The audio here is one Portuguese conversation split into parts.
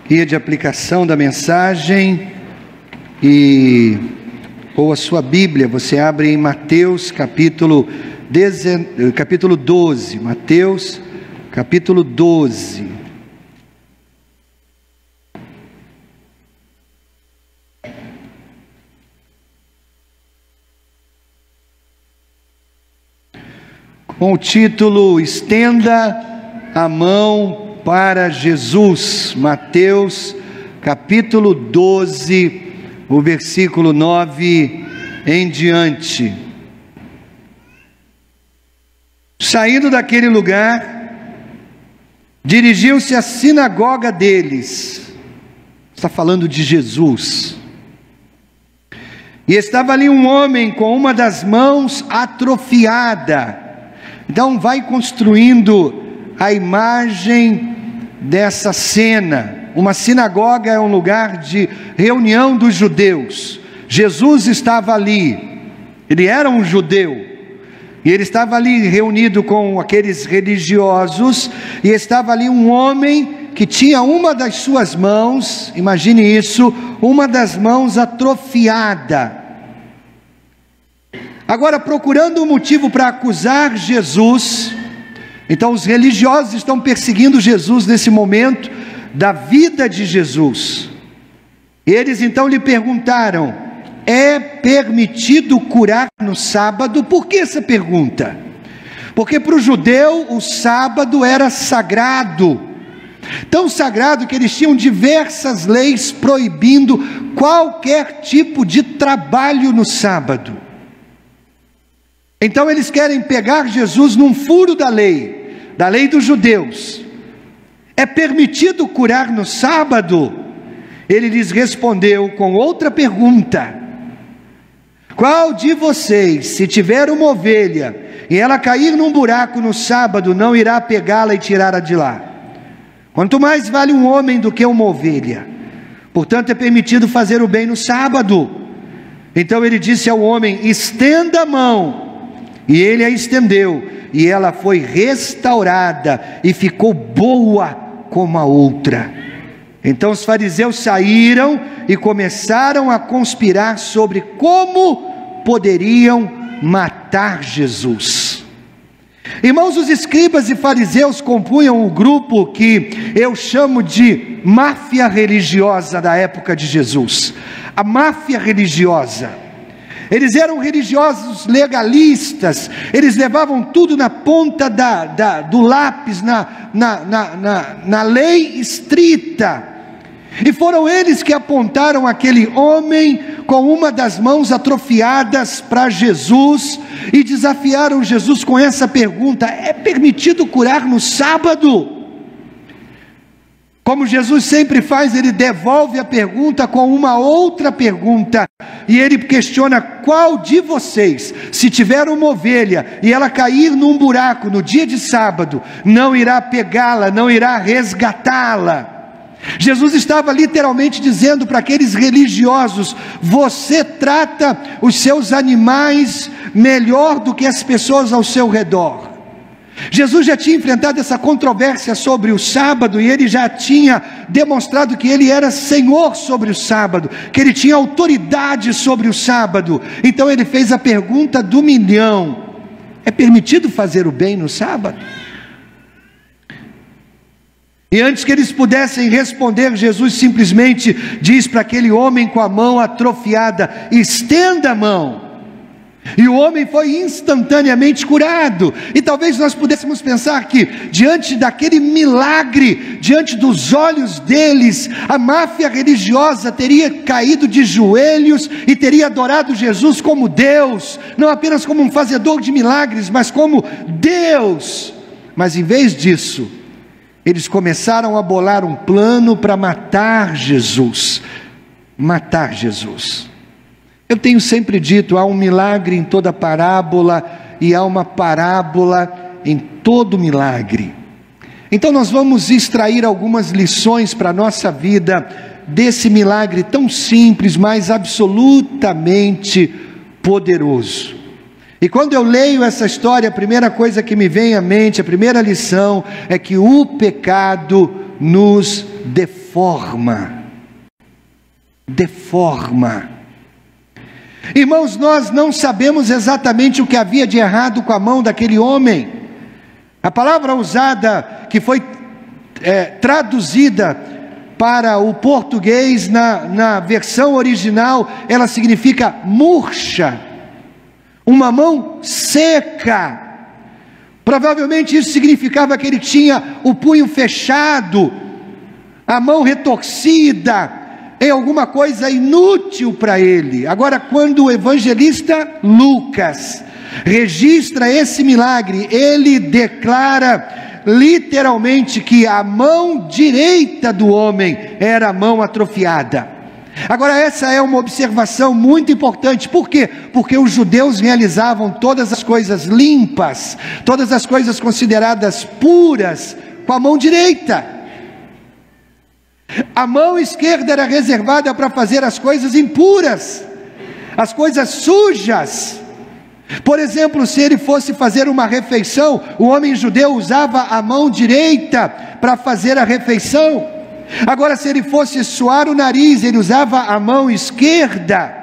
guia de aplicação da mensagem ou a sua Bíblia, você abre em Mateus capítulo 12, Mateus capítulo 12. Com o título Estenda a Mão para Jesus, Mateus capítulo 12, o versículo 9 em diante. Saindo daquele lugar, dirigiu-se à sinagoga deles. Está falando de Jesus. E estava ali um homem com uma das mãos atrofiada. Então vai construindo a imagem dessa cena. Uma sinagoga é um lugar de reunião dos judeus. Jesus estava ali, ele era um judeu, e ele estava ali reunido com aqueles religiosos, e estava ali um homem que tinha uma das suas mãos, imagine isso, uma das mãos atrofiada. Agora, procurando um motivo para acusar Jesus, então os religiosos estão perseguindo Jesus nesse momento da vida de Jesus. Eles então lhe perguntaram: é permitido curar no sábado? Por que essa pergunta? Porque para o judeu o sábado era sagrado, tão sagrado que eles tinham diversas leis proibindo qualquer tipo de trabalho no sábado. Então eles querem pegar Jesus num furo da lei dos judeus. É permitido curar no sábado? Ele lhes respondeu com outra pergunta: qual de vocês, se tiver uma ovelha e ela cair num buraco no sábado, não irá pegá-la e tirá-la de lá? Quanto mais vale um homem do que uma ovelha. Portanto, é permitido fazer o bem no sábado. Então ele disse ao homem: estenda a mão. E ele a estendeu, e ela foi restaurada e ficou boa como a outra. Então os fariseus saíram e começaram a conspirar sobre como poderiam matar Jesus. Irmãos, os escribas e fariseus compunham o grupo que eu chamo de máfia religiosa da época de Jesus. A máfia religiosa. Eles eram religiosos legalistas, eles levavam tudo na ponta do lápis, na lei estrita. E foram eles que apontaram aquele homem com uma das mãos atrofiadas para Jesus e desafiaram Jesus com essa pergunta: é permitido curar no sábado? Como Jesus sempre faz, ele devolve a pergunta com uma outra pergunta, e ele questiona: qual de vocês, se tiver uma ovelha e ela cair num buraco no dia de sábado, não irá pegá-la, não irá resgatá-la? Jesus estava literalmente dizendo para aqueles religiosos: você trata os seus animais melhor do que as pessoas ao seu redor. Jesus já tinha enfrentado essa controvérsia sobre o sábado, e ele já tinha demonstrado que ele era Senhor sobre o sábado, que ele tinha autoridade sobre o sábado. Então ele fez a pergunta do milhão: é permitido fazer o bem no sábado? E antes que eles pudessem responder, Jesus simplesmente diz para aquele homem com a mão atrofiada: estenda a mão. E o homem foi instantaneamente curado. E talvez nós pudéssemos pensar que, diante daquele milagre, diante dos olhos deles, a máfia religiosa teria caído de joelhos e teria adorado Jesus como Deus, não apenas como um fazedor de milagres, mas como Deus. Mas em vez disso, eles começaram a bolar um plano para matar Jesus. Matar Jesus. Eu tenho sempre dito: há um milagre em toda parábola e há uma parábola em todo milagre. Então nós vamos extrair algumas lições para a nossa vida desse milagre tão simples, mas absolutamente poderoso. E quando eu leio essa história, a primeira coisa que me vem à mente, a primeira lição, é que o pecado nos deforma. deforma. Deforma. Irmãos, nós não sabemos exatamente o que havia de errado com a mão daquele homem. A palavra usada, que foi traduzida para o português na versão original, ela significa murcha, uma mão seca. Provavelmente isso significava que ele tinha o punho fechado, a mão retorcida, em alguma coisa inútil para ele. Agora, quando o evangelista Lucas registra esse milagre, ele declara literalmente que a mão direita do homem era a mão atrofiada. Agora, essa é uma observação muito importante. Por quê? Porque os judeus realizavam todas as coisas limpas, todas as coisas consideradas puras, com a mão direita. A mão esquerda era reservada para fazer as coisas impuras, as coisas sujas. Por exemplo, se ele fosse fazer uma refeição, o homem judeu usava a mão direita para fazer a refeição. Agora, se ele fosse suar o nariz, ele usava a mão esquerda.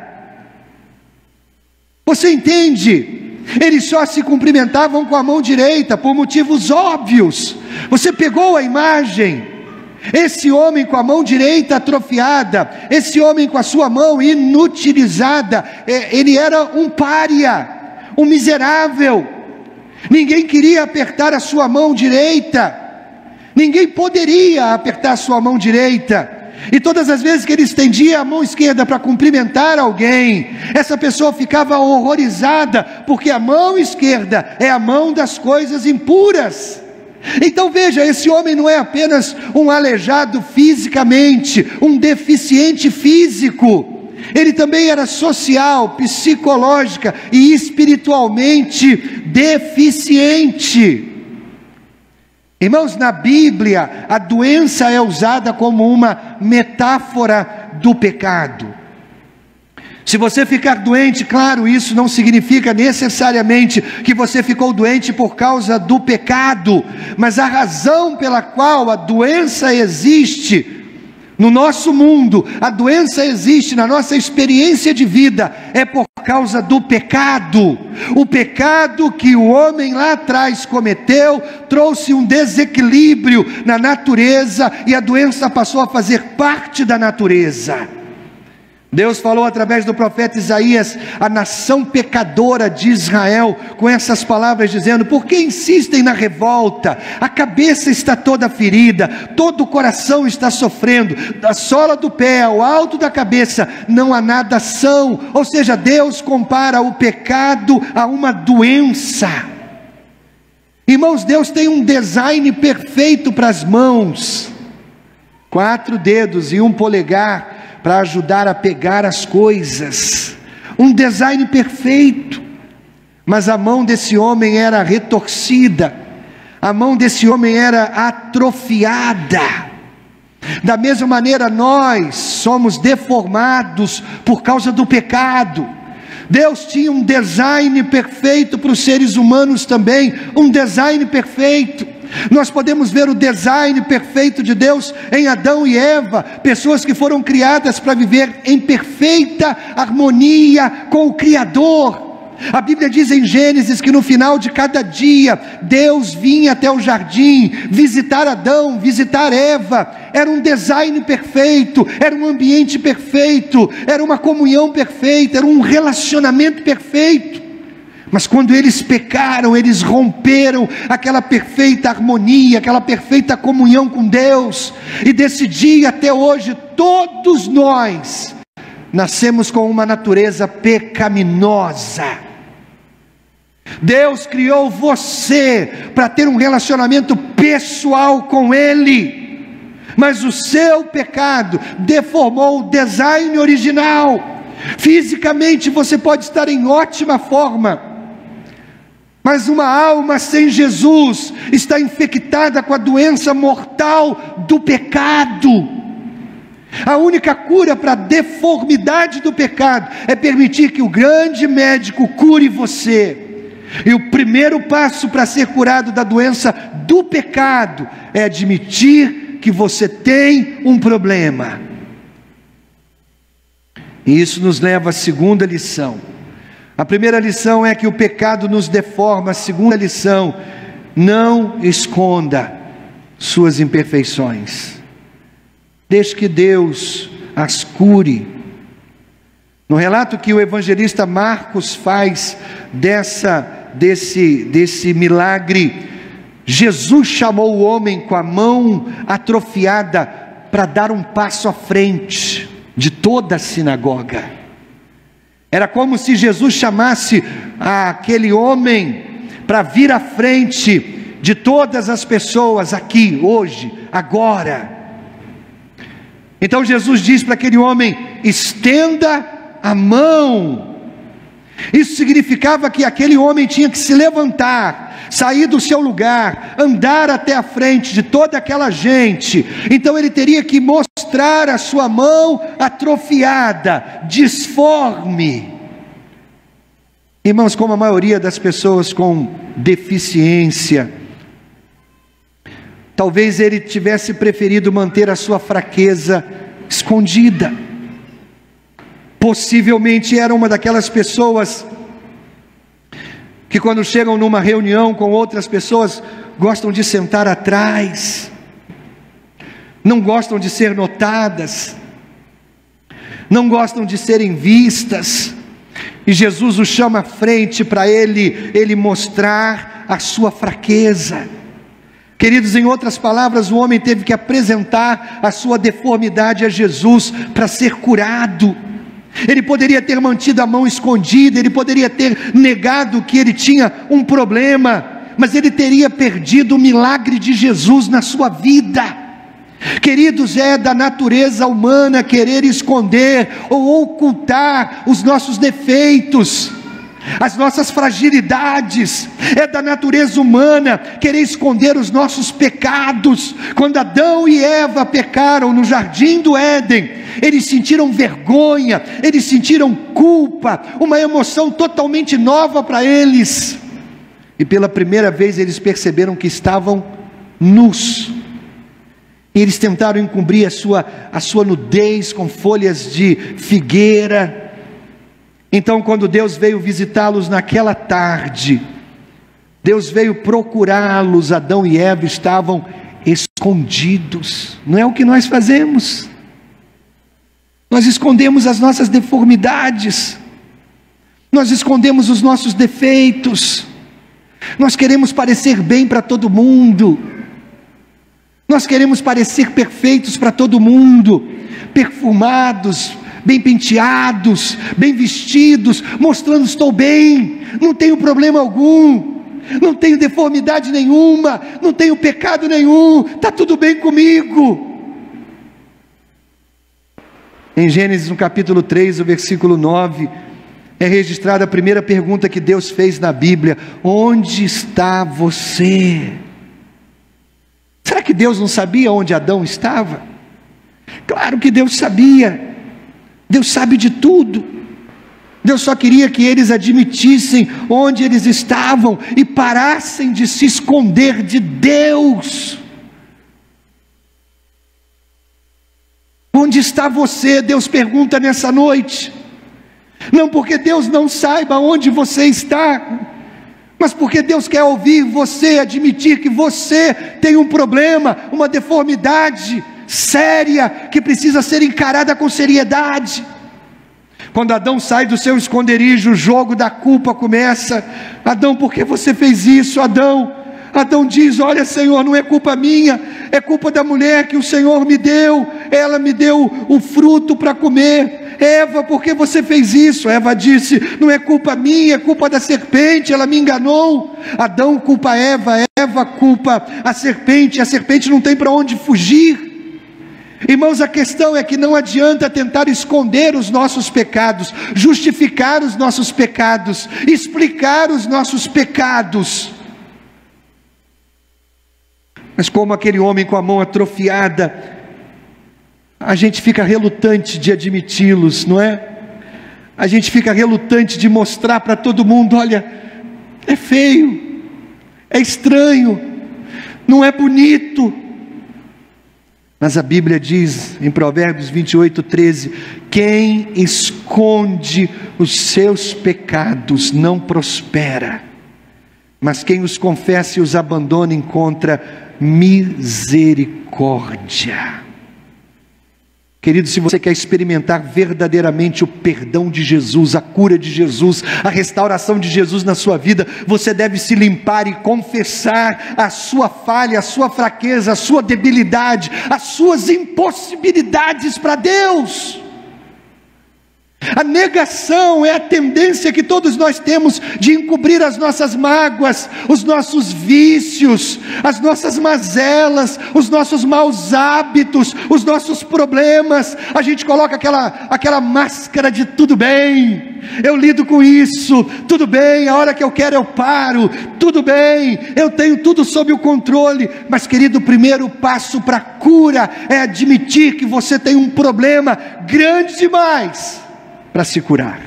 Você entende? Eles só se cumprimentavam com a mão direita, por motivos óbvios. Você pegou a imagem? Esse homem com a mão direita atrofiada, esse homem com a sua mão inutilizada, ele era um pária, um miserável. Ninguém queria apertar a sua mão direita, ninguém poderia apertar a sua mão direita. E todas as vezes que ele estendia a mão esquerda para cumprimentar alguém, essa pessoa ficava horrorizada, porque a mão esquerda é a mão das coisas impuras. Então veja, esse homem não é apenas um aleijado fisicamente, um deficiente físico, ele também era social, psicológica e espiritualmente deficiente. Irmãos, na Bíblia, a doença é usada como uma metáfora do pecado. Se você ficar doente, claro, isso não significa necessariamente que você ficou doente por causa do pecado, mas a razão pela qual a doença existe no nosso mundo, a doença existe na nossa experiência de vida, é por causa do pecado. O pecado que o homem lá atrás cometeu trouxe um desequilíbrio na natureza e a doença passou a fazer parte da natureza. Deus falou através do profeta Isaías à nação pecadora de Israel com essas palavras dizendo: por que insistem na revolta? A cabeça está toda ferida, todo o coração está sofrendo, da sola do pé ao alto da cabeça não há nada são. Ou seja, Deus compara o pecado a uma doença. Irmãos, Deus tem um design perfeito para as mãos, 4 dedos e 1 polegar, para ajudar a pegar as coisas, um design perfeito. Mas a mão desse homem era retorcida, a mão desse homem era atrofiada. Da mesma maneira, nós somos deformados por causa do pecado. Deus tinha um design perfeito para os seres humanos também, um design perfeito. Nós podemos ver o design perfeito de Deus em Adão e Eva, pessoas que foram criadas para viver em perfeita harmonia com o Criador. A Bíblia diz em Gênesis que no final de cada dia, Deus vinha até o jardim, visitar Adão, visitar Eva. Era um design perfeito, era um ambiente perfeito, era uma comunhão perfeita, era um relacionamento perfeito. Mas quando eles pecaram, eles romperam aquela perfeita harmonia, aquela perfeita comunhão com Deus. E desse dia até hoje, todos nós nascemos com uma natureza pecaminosa. Deus criou você para ter um relacionamento pessoal com Ele, mas o seu pecado deformou o design original. Fisicamente você pode estar em ótima forma, mas uma alma sem Jesus está infectada com a doença mortal do pecado. A única cura para a deformidade do pecado é permitir que o grande médico cure você. E o primeiro passo para ser curado da doença do pecado é admitir que você tem um problema. E isso nos leva à segunda lição. A primeira lição é que o pecado nos deforma. A segunda lição: não esconda suas imperfeições. Deixe que Deus as cure. No relato que o evangelista Marcos faz desse milagre, Jesus chamou o homem com a mão atrofiada para dar um passo à frente de toda a sinagoga. Era como se Jesus chamasse aquele homem para vir à frente de todas as pessoas aqui, hoje, agora. Então Jesus diz para aquele homem: estenda a mão. Isso significava que aquele homem tinha que se levantar, sair do seu lugar, andar até a frente de toda aquela gente. Então ele teria que mostrar a sua mão atrofiada, disforme. Irmãos, como a maioria das pessoas com deficiência, talvez ele tivesse preferido manter a sua fraqueza escondida. Possivelmente era uma daquelas pessoas que, quando chegam numa reunião com outras pessoas, gostam de sentar atrás, não gostam de ser notadas, não gostam de serem vistas. E Jesus o chama à frente para ele mostrar a sua fraqueza. Queridos, em outras palavras, o homem teve que apresentar a sua deformidade a Jesus para ser curado. Ele poderia ter mantido a mão escondida, ele poderia ter negado que ele tinha um problema, mas ele teria perdido o milagre de Jesus na sua vida. Queridos, é da natureza humana querer esconder ou ocultar os nossos defeitos, as nossas fragilidades. É da natureza humana querer esconder os nossos pecados. Quando Adão e Eva pecaram no jardim do Éden, eles sentiram vergonha, eles sentiram culpa, uma emoção totalmente nova para eles. E pela primeira vez eles perceberam que estavam nus. E eles tentaram encobrir a sua nudez com folhas de figueira. Então, quando Deus veio visitá-los naquela tarde, Deus veio procurá-los. Adão e Eva estavam escondidos. Não é o que nós fazemos? Nós escondemos as nossas deformidades, nós escondemos os nossos defeitos, nós queremos parecer bem para todo mundo, nós queremos parecer perfeitos para todo mundo, perfumados, bem penteados, bem vestidos, mostrando: estou bem, não tenho problema algum, não tenho deformidade nenhuma, não tenho pecado nenhum, está tudo bem comigo. Em Gênesis, no capítulo 3, o versículo 9, é registrada a primeira pergunta que Deus fez na Bíblia: onde está você? Será que Deus não sabia onde Adão estava? Claro que Deus sabia. Deus sabe de tudo. Deus só queria que eles admitissem onde eles estavam e parassem de se esconder de Deus. Onde está você? Deus pergunta nessa noite. Não porque Deus não saiba onde você está, mas porque Deus quer ouvir você admitir que você tem um problema, uma deformidade séria, que precisa ser encarada com seriedade. Quando Adão sai do seu esconderijo, o jogo da culpa começa. Adão, por que você fez isso? Adão diz: olha, Senhor, não é culpa minha, é culpa da mulher que o Senhor me deu, ela me deu o fruto para comer. Eva, por que você fez isso? Eva disse: não é culpa minha, é culpa da serpente, ela me enganou. Adão culpa Eva, Eva culpa a serpente não tem para onde fugir. Irmãos, a questão é que não adianta tentar esconder os nossos pecados, justificar os nossos pecados, explicar os nossos pecados. Mas como aquele homem com a mão atrofiada, a gente fica relutante de admiti-los, não é? A gente fica relutante de mostrar para todo mundo: olha, é feio, é estranho, não é bonito. Mas a Bíblia diz em Provérbios 28:13: quem esconde os seus pecados não prospera, mas quem os confessa e os abandona encontra misericórdia. Querido, se você quer experimentar verdadeiramente o perdão de Jesus, a cura de Jesus, a restauração de Jesus na sua vida, você deve se limpar e confessar a sua falha, a sua fraqueza, a sua debilidade, as suas impossibilidades para Deus. A negação é a tendência que todos nós temos de encobrir as nossas mágoas, os nossos vícios, as nossas mazelas, os nossos maus hábitos, os nossos problemas. A gente coloca aquela máscara de tudo bem, eu lido com isso, tudo bem, a hora que eu quero eu paro, tudo bem, eu tenho tudo sob o controle. Mas querido, o primeiro passo para a cura é admitir que você tem um problema grande demais para se curar.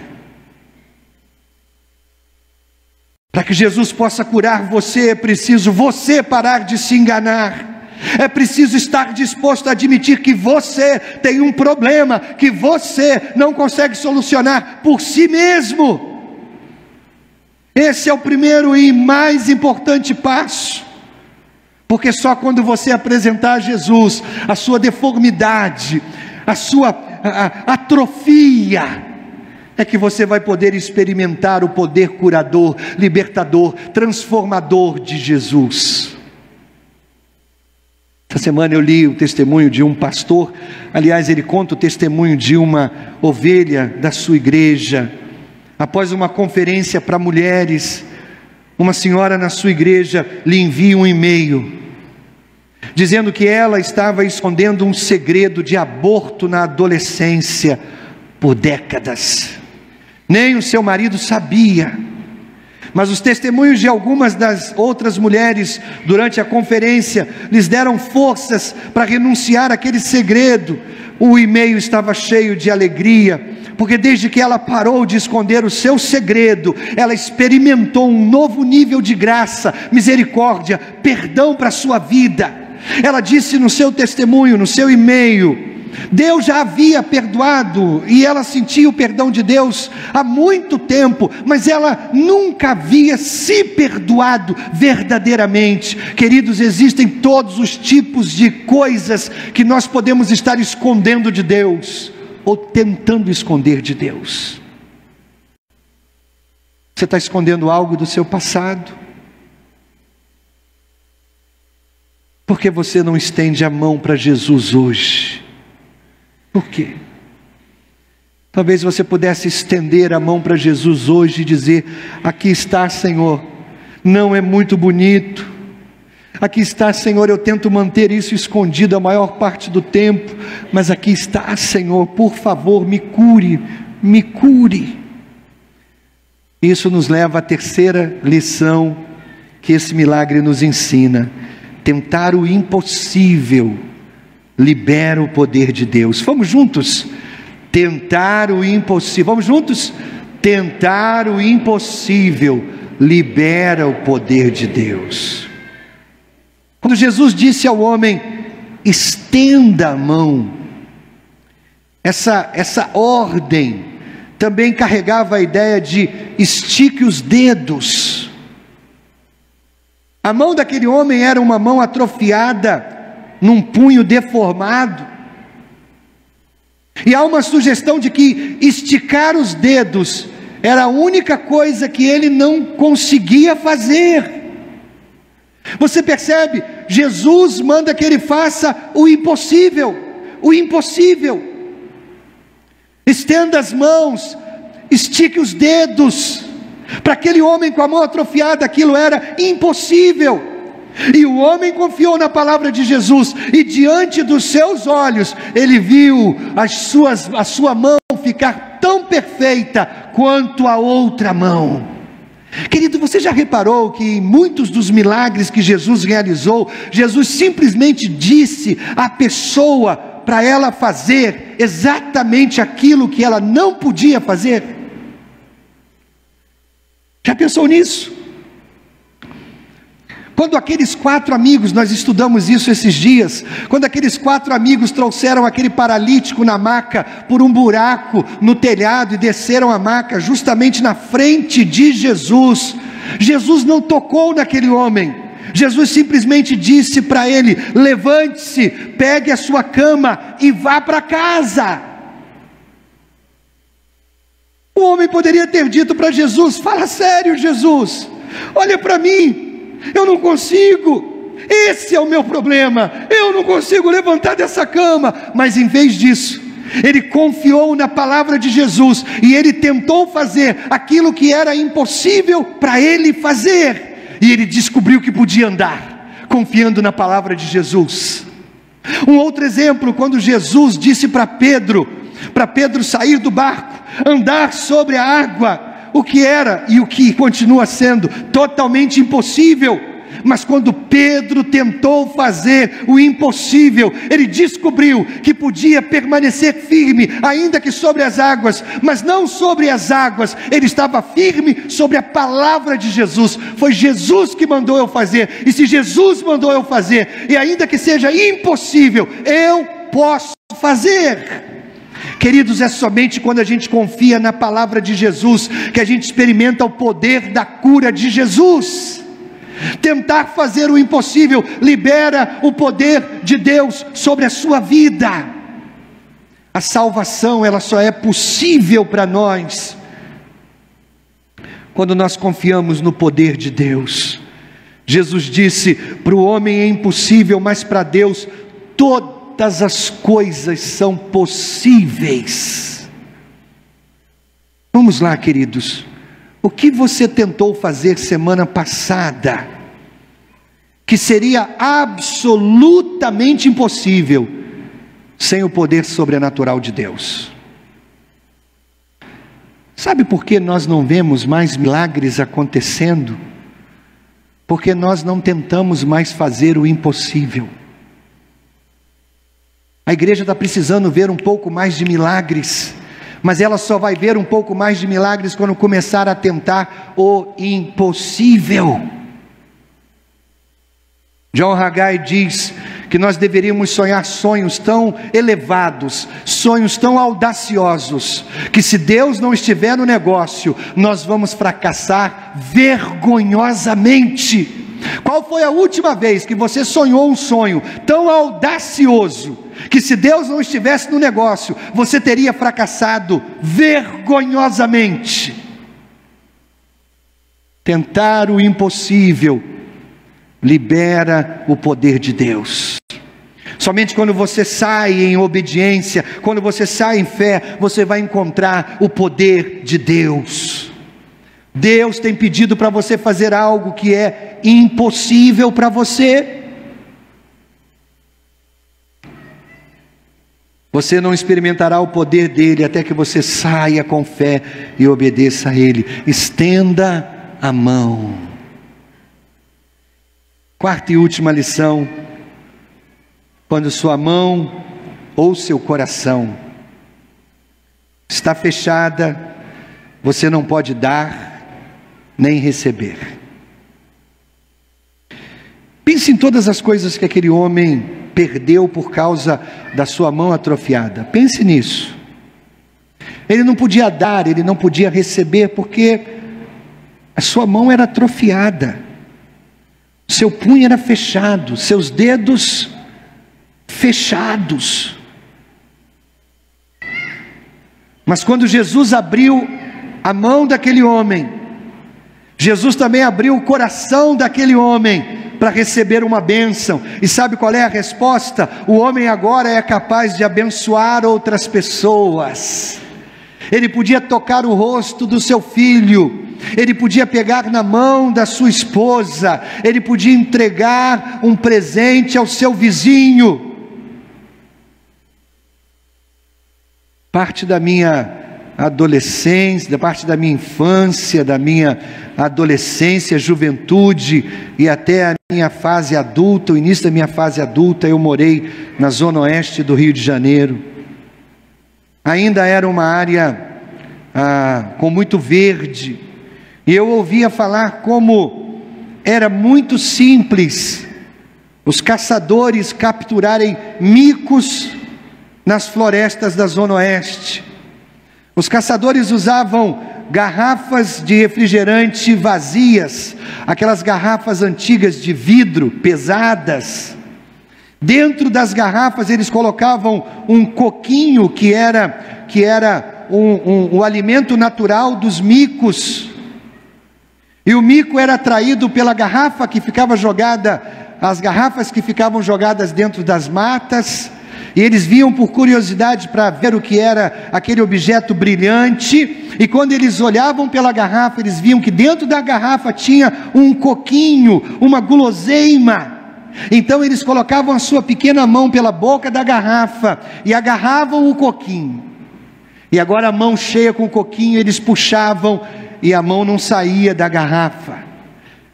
Para que Jesus possa curar você, é preciso você parar de se enganar. É preciso estar disposto a admitir que você tem um problema, que você não consegue solucionar por si mesmo. Esse é o primeiro e mais importante passo. Porque só quando você apresentar a Jesus a sua deformidade, a sua atrofia, é que você vai poder experimentar o poder curador, libertador, transformador de Jesus. Essa semana eu li o testemunho de um pastor. Aliás, ele conta o testemunho de uma ovelha da sua igreja. Após uma conferência para mulheres, uma senhora na sua igreja lhe envia um e-mail dizendo que ela estava escondendo um segredo de aborto na adolescência por décadas. Nem o seu marido sabia, mas os testemunhos de algumas das outras mulheres durante a conferência lhes deram forças para renunciar àquele segredo. O e-mail estava cheio de alegria, porque desde que ela parou de esconder o seu segredo, ela experimentou um novo nível de graça, misericórdia, perdão para a sua vida. Ela disse no seu testemunho, no seu e-mail, Deus já havia perdoado e ela sentia o perdão de Deus há muito tempo, mas ela nunca havia se perdoado verdadeiramente. Queridos, existem todos os tipos de coisas que nós podemos estar escondendo de Deus, ou tentando esconder de Deus. Você está escondendo algo do seu passado? Por que você não estende a mão para Jesus hoje? Por quê? Talvez você pudesse estender a mão para Jesus hoje e dizer: aqui está, Senhor, não é muito bonito, aqui está, Senhor, eu tento manter isso escondido a maior parte do tempo, mas aqui está, Senhor, por favor, me cure, me cure. Isso nos leva à terceira lição que esse milagre nos ensina: tentar o impossível libera o poder de Deus. Vamos juntos? Tentar o impossível. Vamos juntos? Tentar o impossível libera o poder de Deus. Quando Jesus disse ao homem: estenda a mão, essa ordem também carregava a ideia de estique os dedos. A mão daquele homem era uma mão atrofiada, num punho deformado, e há uma sugestão de que esticar os dedos era a única coisa que ele não conseguia fazer. Você percebe? Jesus manda que ele faça o impossível, o impossível. Estenda as mãos, estique os dedos. Para aquele homem com a mão atrofiada, aquilo era impossível. E o homem confiou na palavra de Jesus, e diante dos seus olhos, ele viu a sua mão ficar tão perfeita quanto a outra mão. Querido, você já reparou que em muitos dos milagres que Jesus realizou, Jesus simplesmente disse à pessoa para ela fazer exatamente aquilo que ela não podia fazer? Já pensou nisso? Quando aqueles 4 amigos, nós estudamos isso esses dias, quando aqueles 4 amigos trouxeram aquele paralítico na maca por um buraco no telhado e desceram a maca justamente na frente de Jesus, Jesus não tocou naquele homem, Jesus simplesmente disse para ele: levante-se, pegue a sua cama e vá para casa. O homem poderia ter dito para Jesus: fala sério, Jesus, olha para mim, eu não consigo, esse é o meu problema, eu não consigo levantar dessa cama. Mas em vez disso, ele confiou na palavra de Jesus, e ele tentou fazer aquilo que era impossível para ele fazer, e ele descobriu que podia andar, confiando na palavra de Jesus. Um outro exemplo, quando Jesus disse para Pedro sair do barco, andar sobre a água, o que era e o que continua sendo totalmente impossível. Mas quando Pedro tentou fazer o impossível, ele descobriu que podia permanecer firme, ainda que sobre as águas, mas não sobre as águas, ele estava firme sobre a palavra de Jesus. Foi Jesus que mandou eu fazer, e se Jesus mandou eu fazer, e ainda que seja impossível, eu posso fazer. Queridos, é somente quando a gente confia na palavra de Jesus que a gente experimenta o poder da cura de Jesus. Tentar fazer o impossível libera o poder de Deus sobre a sua vida. A salvação, ela só é possível para nós quando nós confiamos no poder de Deus. Jesus disse: para o homem é impossível, mas para Deus todas as coisas são possíveis. Vamos lá, queridos. O que você tentou fazer semana passada, que seria absolutamente impossível, sem o poder sobrenatural de Deus? Sabe por que nós não vemos mais milagres acontecendo? Porque nós não tentamos mais fazer o impossível. A igreja está precisando ver um pouco mais de milagres, mas ela só vai ver um pouco mais de milagres quando começar a tentar o impossível. John Haggai diz que nós deveríamos sonhar sonhos tão elevados, sonhos tão audaciosos, que se Deus não estiver no negócio, nós vamos fracassar vergonhosamente. Qual foi a última vez que você sonhou um sonho tão audacioso, que se Deus não estivesse no negócio, você teria fracassado vergonhosamente? Tentar o impossível libera o poder de Deus. Somente quando você sai em obediência, quando você sai em fé, você vai encontrar o poder de Deus. Deus tem pedido para você fazer algo que é impossível para você. Você não experimentará o poder dele até que você saia com fé e obedeça a ele. Estenda a mão. Quarta e última lição: quando sua mão ou seu coração está fechada, você não pode dar nem receber. Pense em todas as coisas que aquele homem perdeu por causa da sua mão atrofiada. Pense nisso. Ele não podia dar, ele não podia receber, porque a sua mão era atrofiada, seu punho era fechado, seus dedos fechados. Mas quando Jesus abriu a mão daquele homem, Jesus também abriu o coração daquele homem para receber uma bênção. E sabe qual é a resposta? O homem agora é capaz de abençoar outras pessoas. Ele podia tocar o rosto do seu filho, ele podia pegar na mão da sua esposa, ele podia entregar um presente ao seu vizinho. Parte da minha adolescência, da parte da minha infância, da minha adolescência, juventude e até a minha fase adulta, o início da minha fase adulta, eu morei na zona oeste do Rio de Janeiro. Ainda era uma área com muito verde, e eu ouvia falar como era muito simples os caçadores capturarem micos nas florestas da Zona Oeste. Os caçadores usavam garrafas de refrigerante vazias, aquelas garrafas antigas de vidro, pesadas. Dentro das garrafas eles colocavam um coquinho que era o alimento natural dos micos. E o mico era atraído pela garrafa que ficava jogada, as garrafas que ficavam jogadas dentro das matas, e eles vinham por curiosidade para ver o que era aquele objeto brilhante, e quando eles olhavam pela garrafa, eles viam que dentro da garrafa tinha um coquinho, uma guloseima. Então eles colocavam a sua pequena mão pela boca da garrafa, e agarravam o coquinho, e agora a mão cheia com o coquinho, eles puxavam, e a mão não saía da garrafa.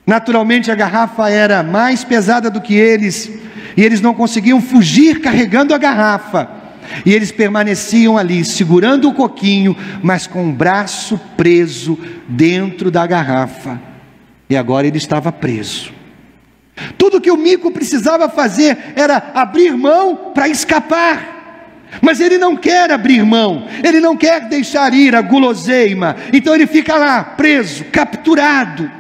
Naturalmente a garrafa era mais pesada do que eles, e eles não conseguiam fugir carregando a garrafa, e eles permaneciam ali, segurando o coquinho, mas com o braço preso dentro da garrafa, e agora ele estava preso. Tudo que o mico precisava fazer era abrir mão para escapar, mas ele não quer abrir mão, ele não quer deixar ir a guloseima, então ele fica lá, preso, capturado.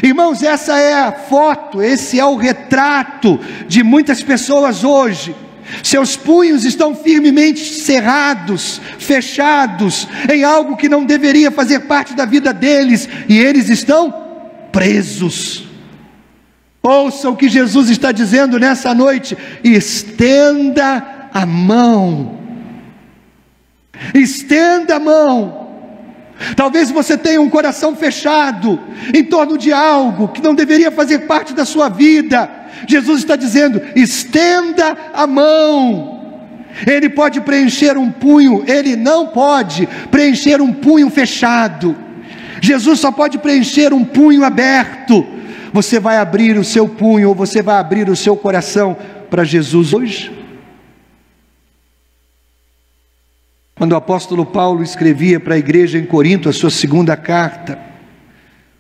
Irmãos, essa é a foto, esse é o retrato de muitas pessoas hoje. Seus punhos estão firmemente cerrados, fechados, em algo que não deveria fazer parte da vida deles, e eles estão presos. Ouça o que Jesus está dizendo nessa noite: estenda a mão, estenda a mão. Talvez você tenha um coração fechado em torno de algo que não deveria fazer parte da sua vida. Jesus está dizendo: estenda a mão. Ele pode preencher um punho, ele não pode preencher um punho fechado. Jesus só pode preencher um punho aberto. Você vai abrir o seu punho, ou você vai abrir o seu coração para Jesus hoje? Quando o apóstolo Paulo escrevia para a igreja em Corinto a sua segunda carta,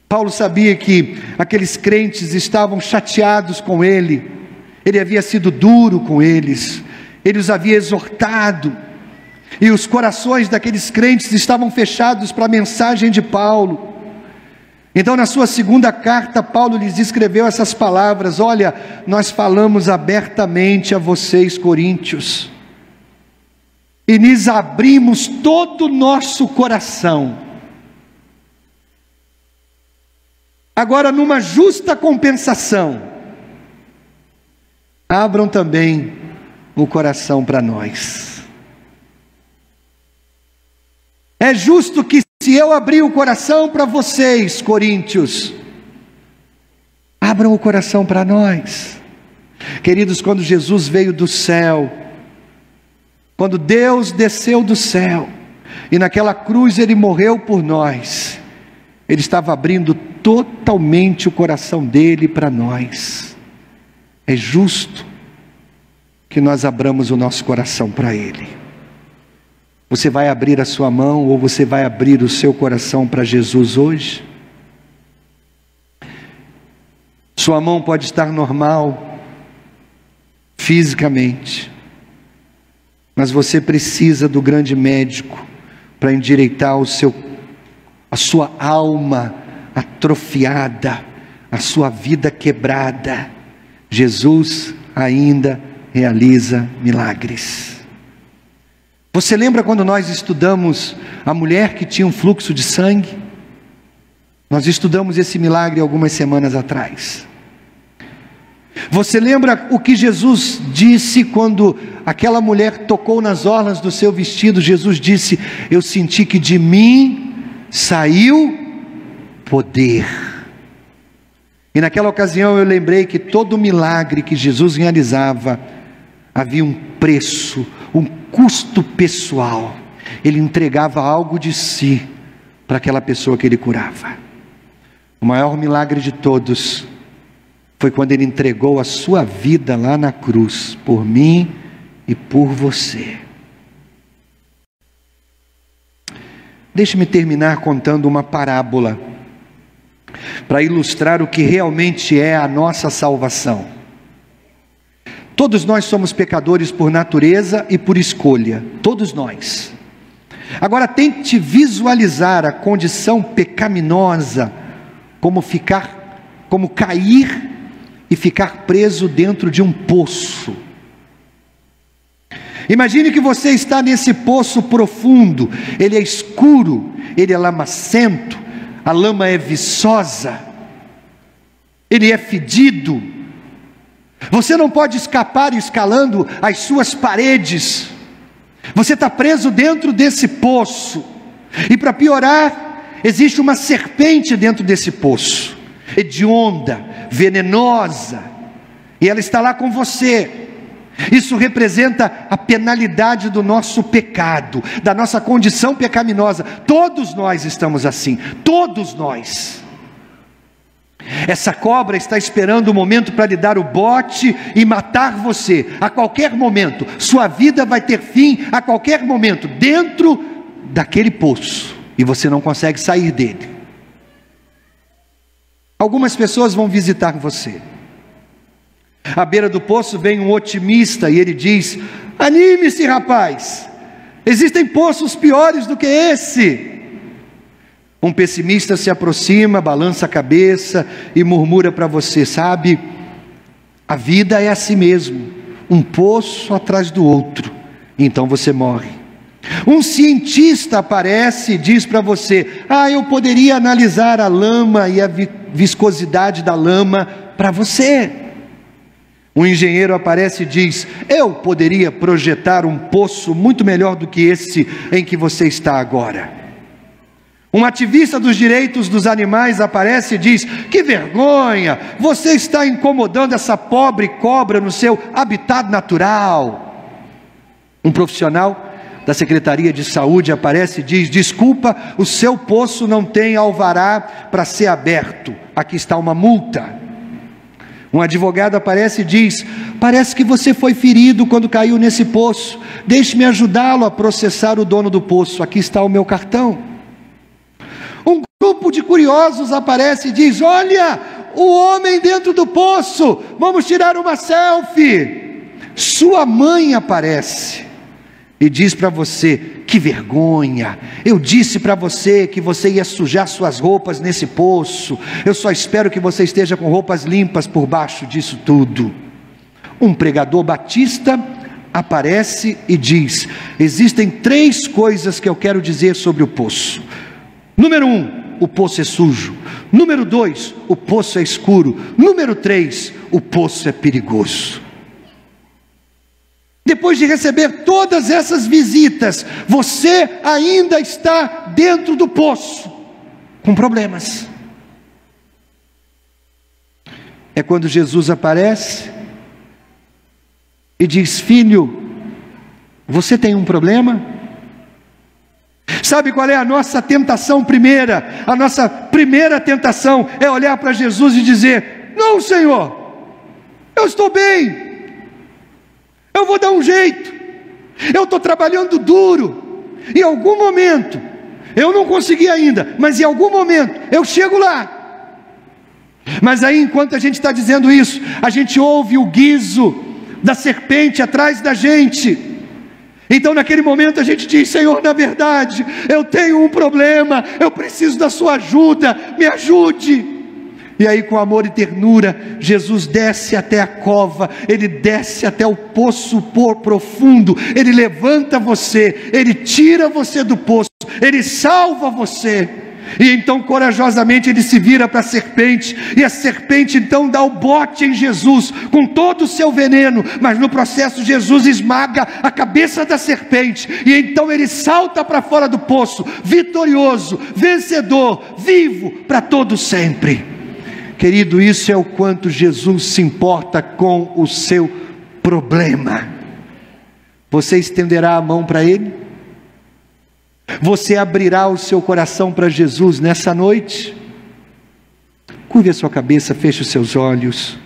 Paulo sabia que aqueles crentes estavam chateados com ele, ele havia sido duro com eles, ele os havia exortado, e os corações daqueles crentes estavam fechados para a mensagem de Paulo. Então, na sua segunda carta, Paulo lhes escreveu essas palavras: olha, nós falamos abertamente a vocês, coríntios, e lhes abrimos todo o nosso coração. Agora, numa justa compensação, abram também o coração para nós. É justo que, se eu abrir o coração para vocês, coríntios, abram o coração para nós. Queridos, quando Jesus veio do céu, quando Deus desceu do céu, e naquela cruz Ele morreu por nós, Ele estava abrindo totalmente o coração dEle para nós. É justo que nós abramos o nosso coração para Ele. Você vai abrir a sua mão, ou você vai abrir o seu coração para Jesus hoje? Sua mão pode estar normal, fisicamente, mas você precisa do grande médico para endireitar a sua alma atrofiada, a sua vida quebrada. Jesus ainda realiza milagres. Você lembra quando nós estudamos a mulher que tinha um fluxo de sangue? Nós estudamos esse milagre algumas semanas atrás. Você lembra o que Jesus disse quando aquela mulher tocou nas orlas do seu vestido? Jesus disse: eu senti que de mim saiu poder. E naquela ocasião eu lembrei que todo milagre que Jesus realizava havia um preço, um custo pessoal. Ele entregava algo de si para aquela pessoa que ele curava. O maior milagre de todos foi quando ele entregou a sua vida lá na cruz, por mim e por você. Deixe-me terminar contando uma parábola para ilustrar o que realmente é a nossa salvação. Todos nós somos pecadores por natureza e por escolha, todos nós. Agora tente visualizar a condição pecaminosa como cair e ficar preso dentro de um poço. Imagine que você está nesse poço profundo, ele é escuro, ele é lamacento, a lama é viçosa, ele é fedido. Você não pode escapar escalando as suas paredes. Você está preso dentro desse poço. E para piorar, existe uma serpente dentro desse poço, hedionda, venenosa, e ela está lá com você. Isso representa a penalidade do nosso pecado, da nossa condição pecaminosa. Todos nós estamos assim, todos nós. Essa cobra está esperando o momento para lhe dar o bote e matar você. A qualquer momento, sua vida vai ter fim a qualquer momento, dentro daquele poço, e você não consegue sair dele. Algumas pessoas vão visitar você. À beira do poço vem um otimista e ele diz: anime-se, rapaz, existem poços piores do que esse. Um pessimista se aproxima, balança a cabeça e murmura para você: sabe, a vida é assim mesmo, um poço atrás do outro, então você morre. Um cientista aparece e diz para você: eu poderia analisar a lama e a viscosidade da lama para você. Um engenheiro aparece e diz: eu poderia projetar um poço muito melhor do que esse em que você está agora. Um ativista dos direitos dos animais aparece e diz: que vergonha, você está incomodando essa pobre cobra no seu habitat natural. Um profissional da Secretaria de Saúde aparece e diz: desculpa, o seu poço não tem alvará para ser aberto, aqui está uma multa. Um advogado aparece e diz: parece que você foi ferido quando caiu nesse poço, deixe-me ajudá-lo a processar o dono do poço, aqui está o meu cartão. Um grupo de curiosos aparece e diz: olha, o homem dentro do poço, vamos tirar uma selfie. Sua mãe aparece e diz para você: que vergonha, eu disse para você que você ia sujar suas roupas nesse poço, eu só espero que você esteja com roupas limpas por baixo disso tudo. Um pregador batista aparece e diz: existem 3 coisas que eu quero dizer sobre o poço. Número 1, o poço é sujo. Número 2, o poço é escuro. Número 3, o poço é perigoso. Depois de receber todas essas visitas, você ainda está dentro do poço, com problemas. É quando Jesus aparece e diz: filho, você tem um problema? Sabe qual é a nossa tentação primeira? A nossa primeira tentação é olhar para Jesus e dizer: não, Senhor, eu estou bem, eu vou dar um jeito, eu estou trabalhando duro, em algum momento, eu não consegui ainda, mas em algum momento eu chego lá. Mas aí, enquanto a gente está dizendo isso, a gente ouve o guizo da serpente atrás da gente. Então naquele momento a gente diz: Senhor, na verdade eu tenho um problema, eu preciso da sua ajuda, me ajude. E aí, com amor e ternura, Jesus desce até a cova, Ele desce até o poço profundo, Ele levanta você, Ele tira você do poço, Ele salva você. E então corajosamente Ele se vira para a serpente, e a serpente então dá o bote em Jesus, com todo o seu veneno, mas no processo Jesus esmaga a cabeça da serpente, e então Ele salta para fora do poço, vitorioso, vencedor, vivo para todo sempre. Querido, isso é o quanto Jesus se importa com o seu problema. Você estenderá a mão para Ele? Você abrirá o seu coração para Jesus nessa noite? Curve a sua cabeça, feche os seus olhos.